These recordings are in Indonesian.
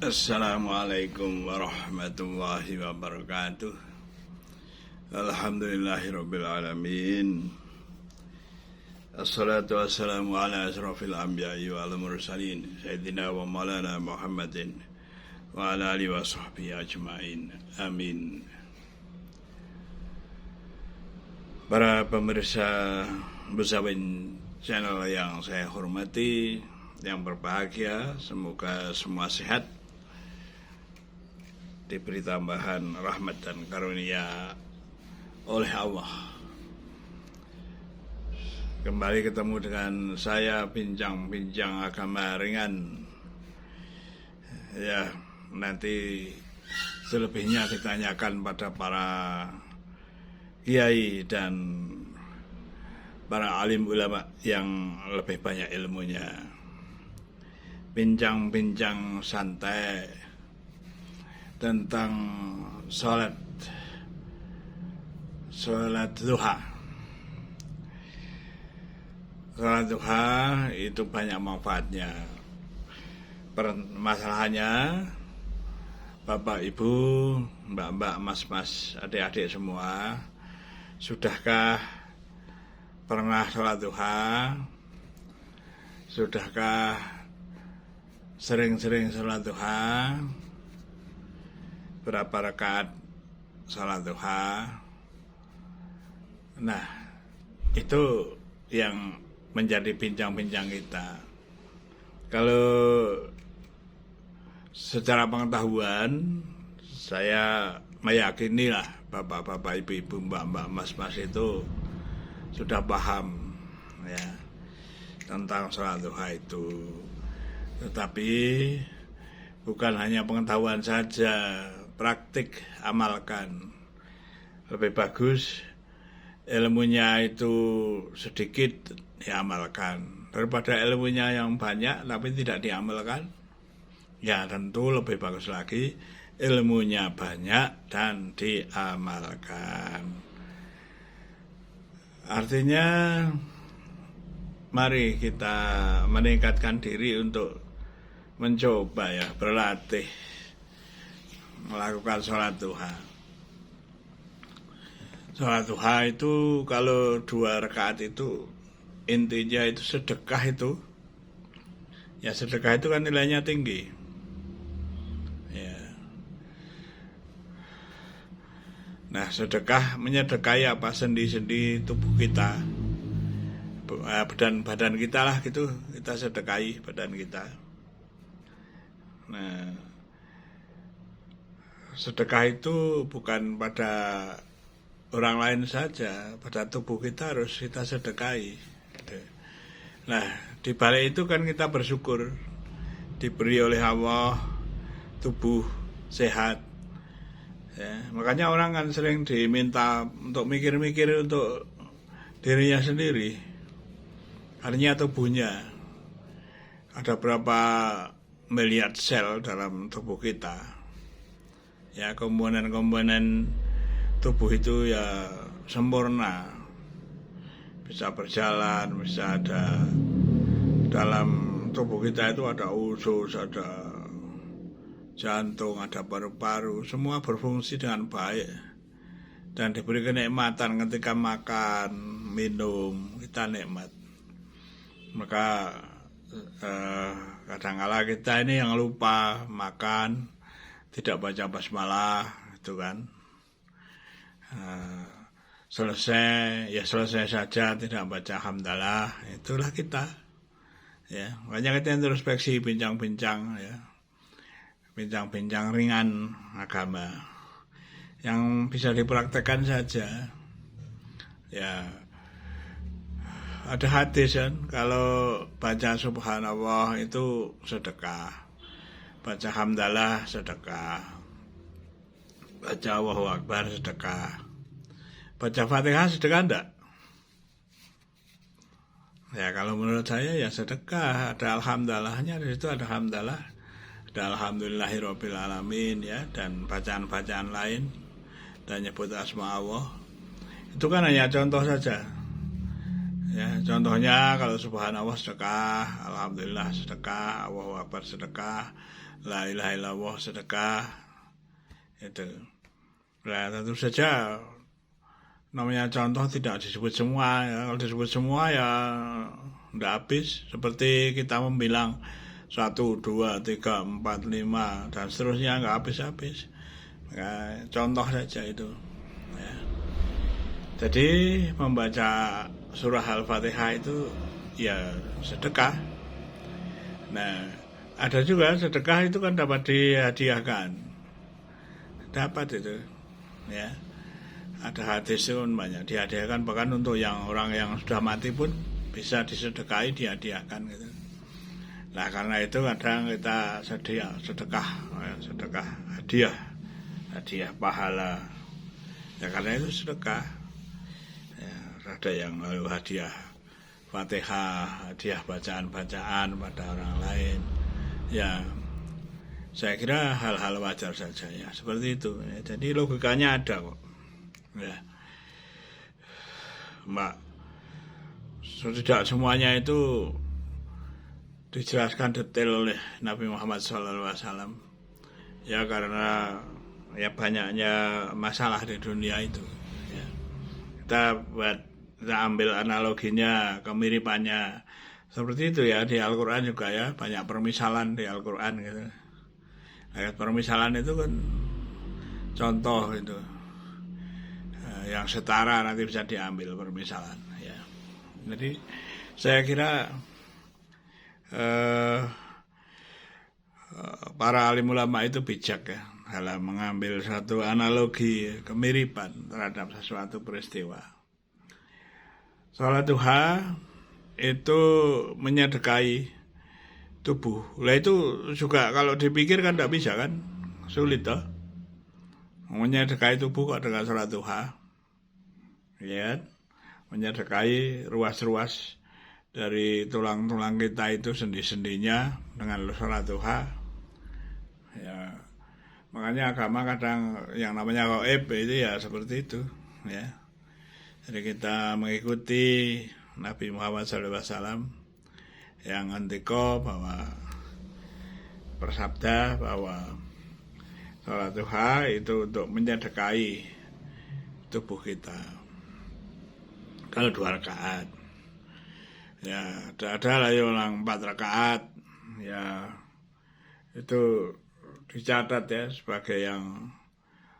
Assalamualaikum warahmatullahi wabarakatuh. Alhamdulillahirabbil alamin. Assalatu wassalamu ala asrofil anbiya'i wal mursalin Sayyidina wa maulana Muhammadin wa ala alihi wa sahbihi ajma'in. Amin. Para pemirsa Besawin channel yang saya hormati, yang berbahagia, semoga semua sehat, diberi tambahan rahmat dan karunia oleh Allah. Kembali ketemu dengan saya, bincang-bincang agama ringan. Ya, nanti selebihnya ditanyakan pada para kiai dan para alim ulama yang lebih banyak ilmunya. Bincang-bincang santai tentang sholat duha. Sholat duha itu banyak manfaatnya. Masalahnya, bapak, ibu, mbak-mbak, mas-mas, adik-adik semua, sudahkah pernah sholat duha? Sudahkah sering-sering sholat duha? Berapa rakaat sholat duha? Nah, itu yang menjadi bincang-bincang kita. Kalau secara pengetahuan, saya meyakini lah bapak-bapak, ibu-ibu, mbak-mbak, mas-mas itu sudah paham ya tentang sholat duha itu. Tetapi bukan hanya pengetahuan saja, praktik amalkan. Lebih bagus ilmunya itu sedikit diamalkan daripada ilmunya yang banyak tapi tidak diamalkan. Ya tentu lebih bagus lagi ilmunya banyak dan diamalkan. Artinya mari kita meningkatkan diri untuk mencoba ya, berlatih melakukan sholat duha. Sholat duha itu kalau 2 rakaat itu intinya itu sedekah itu. Ya sedekah itu kan nilainya tinggi. Ya. Nah sedekah menyedekahi apa? Sendi-sendi tubuh kita. Badan kita lah gitu, kita sedekahi badan kita. Nah, sedekah itu bukan pada orang lain saja, pada tubuh kita harus kita sedekahi. Nah, di balik itu kan kita bersyukur diberi oleh Allah tubuh sehat. Ya, makanya orang kan sering diminta untuk mikir-mikir untuk dirinya sendiri. Artinya tubuhnya ada berapa miliar sel dalam tubuh kita. Ya, komponen-komponen tubuh itu ya sempurna, bisa berjalan, bisa ada dalam tubuh kita itu ada usus, ada jantung, ada paru-paru, semua berfungsi dengan baik dan diberi kenikmatan ketika makan, minum, kita nikmat. Maka kadang-kala kita ini yang lupa makan, tidak baca basmalah, itu kan. Selesai saja tidak baca hamdalah, itulah kita. Ya, makanya kita introspeksi, bincang-bincang ya. Bincang-bincang ringan agama yang bisa dipraktekkan saja. Ya. Ada hadis kan, kalau baca subhanallah itu sedekah, baca hamdalah sedekah, baca Allahu Akbar sedekah, baca Fatihah sedekah enggak? Ya kalau menurut saya ya sedekah, ada alhamdulillahnya, di situ ada hamdalah, ada alhamdulillahirabbil alamin ya, dan bacaan-bacaan lain dan nyebut asma Allah. Itu kan hanya contoh saja. Ya, contohnya kalau subhanallah sedekah, alhamdulillah sedekah, Allahu akbar sedekah, la ilaha illallah sedekah, itu. Nah, tentu saja namanya contoh tidak disebut semua ya. Kalau disebut semua ya tidak habis. Seperti kita membilang 1, 2, 3, 4, 5 dan seterusnya nggak habis-habis. Nah, contoh saja itu ya. Jadi membaca surah Al-Fatihah itu ya sedekah. Nah, ada juga sedekah itu kan dapat dihadiahkan. Dapat itu ya. Ada hadis itu banyak dihadiahkan, bahkan untuk yang orang yang sudah mati pun bisa disedekahi, dihadiahkan gitu. Nah, karena itu kadang kita sedekah hadiah pahala. Ya karena itu sedekah. Ya, ada yang lalu hadiah Fatihah, hadiah bacaan-bacaan pada orang lain. Ya, saya kira hal-hal wajar saja ya, seperti itu. Ya, jadi logikanya ada kok. Ya, Mbak, tidak semuanya itu dijelaskan detail oleh Nabi Muhammad SAW. Ya karena ya banyaknya masalah di dunia itu. Ya. Kita ambil analoginya, kemiripannya seperti itu ya, di Al-Quran juga ya, banyak permisalan di Al-Quran gitu. Ayat permisalan itu kan contoh itu. Yang setara nanti bisa diambil permisalan ya. Jadi saya kira para alim ulama itu bijak ya dalam mengambil satu analogi kemiripan terhadap sesuatu peristiwa. Salat duha itu menyedekahi tubuh. Lah itu juga kalau dipikir kan tidak bisa kan, sulit toh. Menyedekahi tubuh kok dengan salat duha. Ya, menyedekahi ruas-ruas dari tulang-tulang kita itu sendi-sendinya dengan salat duha. Ya, makanya agama kadang yang namanya gaib itu ya seperti itu. Ya, jadi kita mengikuti Nabi Muhammad SAW yang ngendika bahwa bersabda bahwa salat duha itu untuk menyedekahi tubuh kita. Kalau 2 rakaat ya ada lah yang 4 rakaat ya itu dicatat ya sebagai yang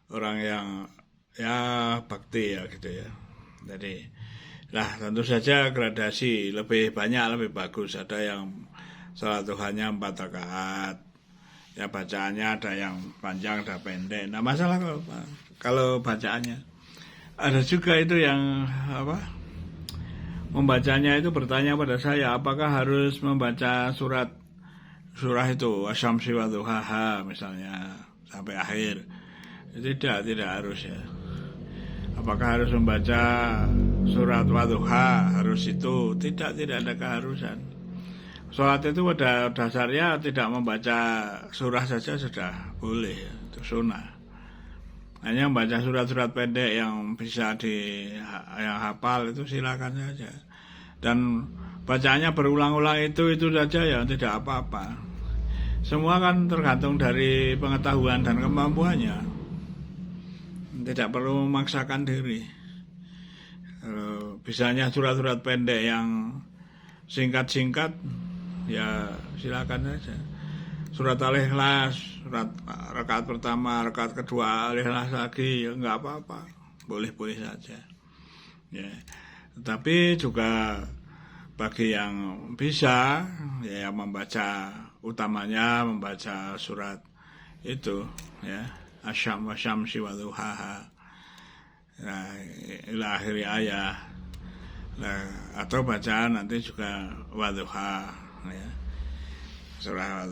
orang yang ya bakti ya gitu ya. Jadi lah tentu saja gradasi lebih banyak lebih bagus. Ada yang salat duhanya 4 rakaat ya, bacaannya ada yang panjang ada pendek. Nah masalah kalau bacaannya ada juga itu yang membacanya itu bertanya pada saya, apakah harus membaca surah itu Asyamsi wa duhaha misalnya sampai akhir? Tidak harus ya. Apakah harus membaca surat Wadduha harus itu? Tidak ada keharusan. Sholat itu pada dasarnya tidak membaca surah saja sudah boleh, itu sunnah. Hanya membaca surat-surat pendek yang bisa yang hafal itu silakan saja. Dan bacaannya berulang-ulang itu saja ya tidak apa-apa. Semua kan tergantung dari pengetahuan dan kemampuannya. Tidak perlu memaksakan diri. Bisanya surat-surat pendek yang singkat-singkat ya silakan saja. Surat Al-Ikhlas, surat rakaat pertama, rakaat kedua Al-Ikhlas lagi ya enggak apa-apa, boleh-boleh saja. Ya. Tetapi juga bagi yang bisa ya membaca, utamanya membaca surat itu ya, Asyam wa syamsi wa duhaha. Nah, ila akhir ayat. Nah, atau bacaan nanti juga wadduha ya. Surah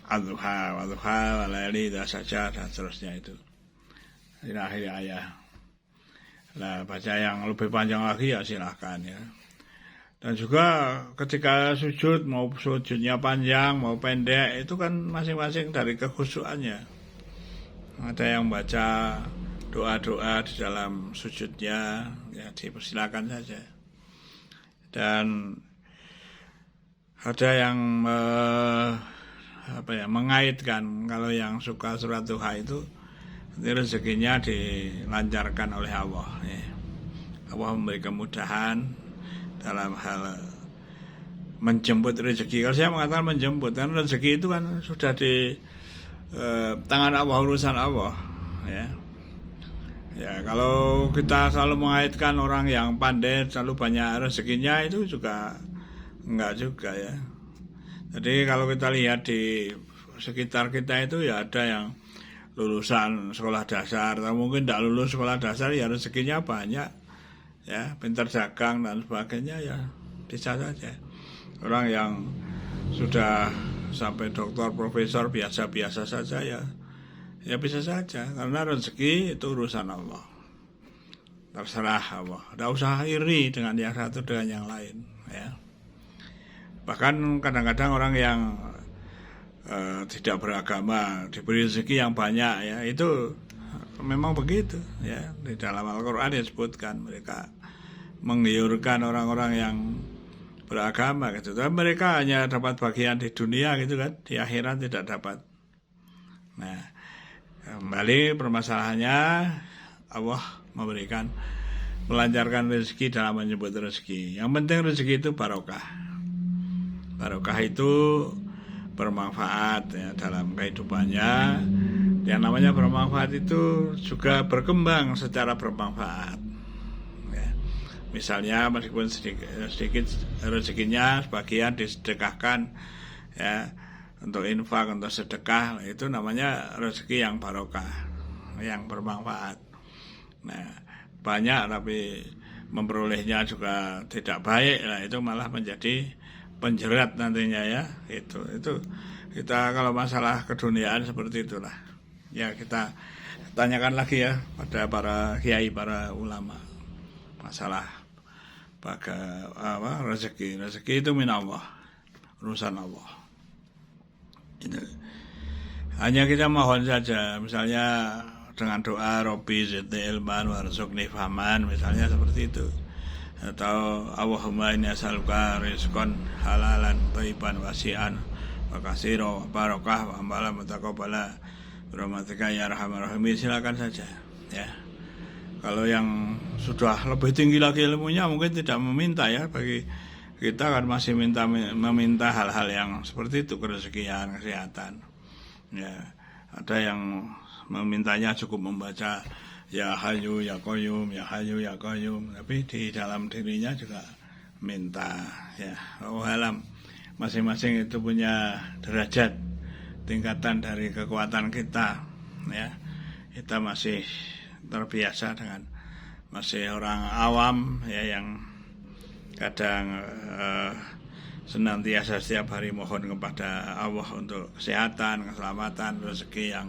wadduha walayali idza saja dan seterusnya itu. Ila akhir ayat. Nah, baca yang lebih panjang lagi ya silahkan ya. Dan juga ketika sujud, mau sujudnya panjang mau pendek itu kan masing-masing dari kekhusyukannya. Ada yang baca doa-doa di dalam sujudnya, ya dipersilakan saja. Dan ada yang mengaitkan kalau yang suka surat duha itu rezekinya dilancarkan oleh Allah. Ya. Allah memberi kemudahan dalam hal menjemput rezeki. Kalau saya mengatakan menjemput, kan rezeki itu kan sudah di tangan Allah, urusan Allah. Ya, kalau kita selalu mengaitkan orang yang pandai selalu banyak rezekinya, itu juga enggak juga ya. Jadi kalau kita lihat di sekitar kita itu ya ada yang lulusan sekolah dasar, atau mungkin tidak lulus sekolah dasar ya rezekinya banyak, ya pintar dagang dan sebagainya, ya bisa saja. Orang yang sudah sampai doktor, profesor biasa-biasa saja ya bisa saja, karena rezeki itu urusan Allah. Terserah Allah. Tidak usah iri dengan yang satu dengan yang lain, ya. Bahkan kadang-kadang orang yang tidak beragama diberi rezeki yang banyak, ya itu memang begitu, ya. Di dalam Al-Quran disebutkan mereka menggiurkan orang-orang yang beragama gitu. Tapi mereka hanya dapat bagian di dunia gitu kan, di akhirat tidak dapat. Nah, kembali permasalahannya, Allah melancarkan rezeki dalam menyebut rezeki. Yang penting rezeki itu barokah. Barokah itu bermanfaat ya dalam kehidupannya. Yang namanya bermanfaat itu juga berkembang secara bermanfaat. Ya. Misalnya meskipun sedikit rezekinya sebagian disedekahkan, ya, untuk infak, untuk sedekah, itu namanya rezeki yang barokah, yang bermanfaat. Nah, banyak tapi memperolehnya juga tidak baik, nah itu malah menjadi penjerat nantinya, ya. Itu kita kalau masalah keduniaan seperti itulah. Ya, kita tanyakan lagi ya pada para kiai, para ulama, masalah rezeki itu min Allah, urusan Allah. Itu hanya kita mohon saja, misalnya dengan doa Robbi zidni ilman warzuqni fahman, misalnya seperti itu, atau Allahumma inni as'aluka rizqan halalan thayyiban wasi'an wa katsiran barakah wa amalan mutaqabbala birahmatika ya arhamar rahimin, silakan saja, ya. Kalau yang sudah lebih tinggi lagi ilmunya mungkin tidak meminta, ya. Bagi kita kan masih meminta hal-hal yang seperti itu, kerezekian, kesehatan, ya. Ada yang memintanya cukup membaca Ya Hayyu Ya Qayyum, Ya Hayyu Ya Qayyum, tapi di dalam dirinya juga minta, ya. Alam masing-masing itu punya derajat, tingkatan dari kekuatan kita, ya. Kita masih terbiasa dengan masih orang awam, ya, yang kadang senantiasa setiap hari mohon kepada Allah untuk kesehatan, keselamatan, rezeki yang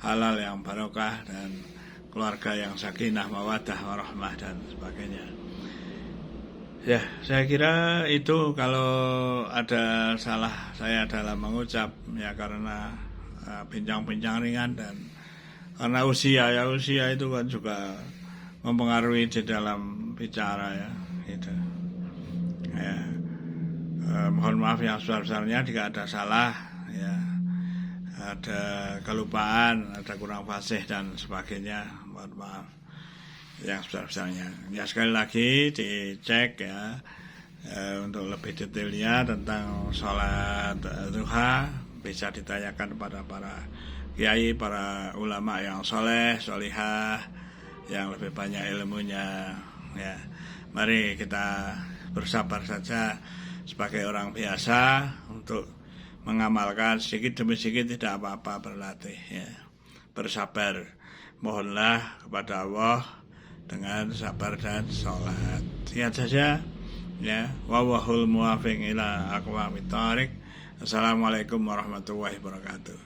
halal, yang barokah, dan keluarga yang sakinah, mawaddah, warahmah, dan sebagainya. Ya, saya kira itu. Kalau ada salah saya dalam mengucap, ya karena bincang-bincang ringan dan karena usia itu kan juga mempengaruhi di dalam bicara, ya, gitu. Ya, mohon maaf yang sebesar-besarnya jika ada salah, ya, ada kelupaan, ada kurang fasih dan sebagainya, mohon maaf yang sebesar-besarnya. Ya, sekali lagi dicek, ya, untuk lebih detailnya tentang sholat duha bisa ditanyakan kepada para kiai, para ulama yang soleh, solihah, yang lebih banyak ilmunya, ya. Mari kita bersabar saja sebagai orang biasa untuk mengamalkan sedikit demi sedikit, tidak apa-apa berlatih, ya. Bersabar, mohonlah kepada Allah dengan sabar dan sholat. Lihat saja, ya. Wallahul muwaffiq ila aqwamit thoriq. Assalamualaikum warahmatullahi wabarakatuh.